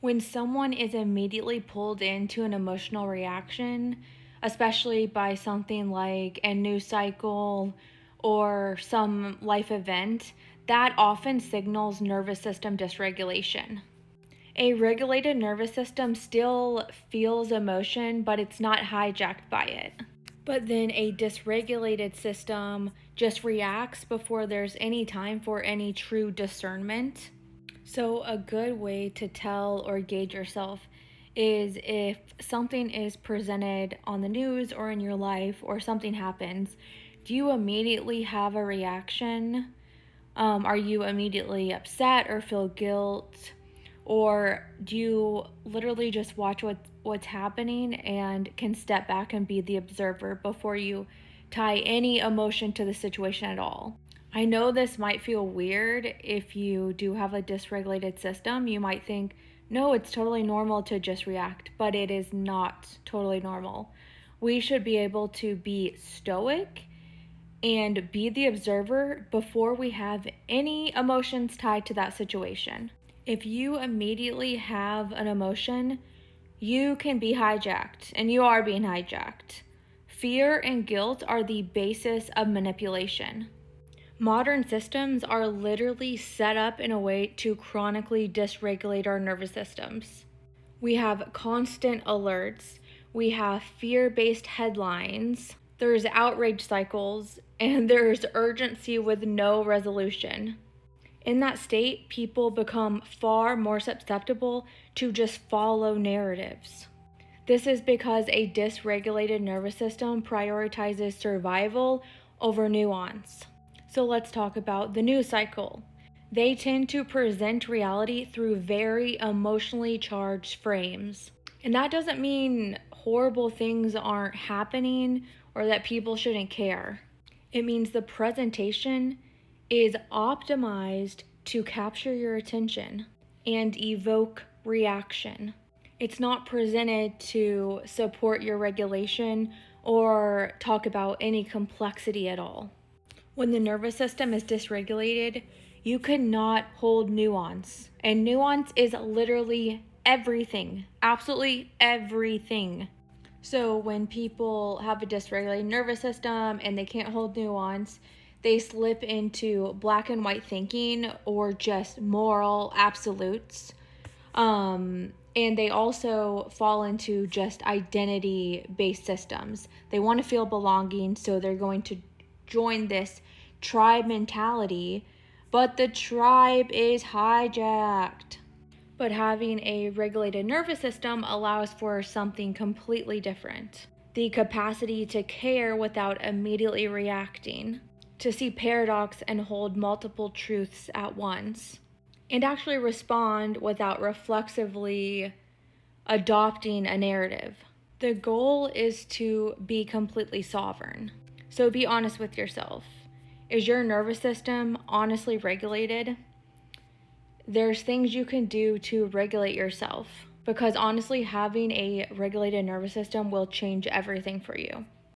When someone is immediately pulled into an emotional reaction, especially by something like a news cycle or some life event, that often signals nervous system dysregulation. A regulated nervous system still feels emotion, but it's not hijacked by it. But then a dysregulated system just reacts before there's any time for any true discernment. So, a good way to tell or gauge yourself is if something is presented on the news or in your life or something happens, do you immediately have a reaction? Are you immediately upset or feel guilt? Or do you literally just watch what's happening and can step back and be the observer before you tie any emotion to the situation at all? I know this might feel weird if you do have a dysregulated system. You might think, no, it's totally normal to just react, but it is not totally normal. We should be able to be stoic and be the observer before we have any emotions tied to that situation. If you immediately have an emotion, you can be hijacked, and you are being hijacked. Fear and guilt are the basis of manipulation. Modern systems are literally set up in a way to chronically dysregulate our nervous systems. We have constant alerts, we have fear based headlines, there's outrage cycles, and there's urgency with no resolution. In that state, people become far more susceptible to just follow narratives. This is because a dysregulated nervous system prioritizes survival over nuance. So let's talk about the news cycle. They tend to present reality through very emotionally charged frames. And that doesn't mean horrible things aren't happening or that people shouldn't care. It means the presentation is optimized to capture your attention and evoke reaction. It's not presented to support your regulation or talk about any complexity at all. When the nervous system is dysregulated, you cannot hold nuance. And nuance is literally everything, absolutely everything. So when people have a dysregulated nervous system and they can't hold nuance, they slip into black and white thinking or just moral absolutes. And they also fall into just identity-based systems. They want to feel belonging, so they're going to join this tribe mentality, but the tribe is hijacked. But having a regulated nervous system allows for something completely different. The capacity to care without immediately reacting, to see paradox and hold multiple truths at once, and actually respond without reflexively adopting a narrative. The goal is to be completely sovereign. So be honest with yourself. Is your nervous system honestly regulated? There's things you can do to regulate yourself, because honestly, having a regulated nervous system will change everything for you.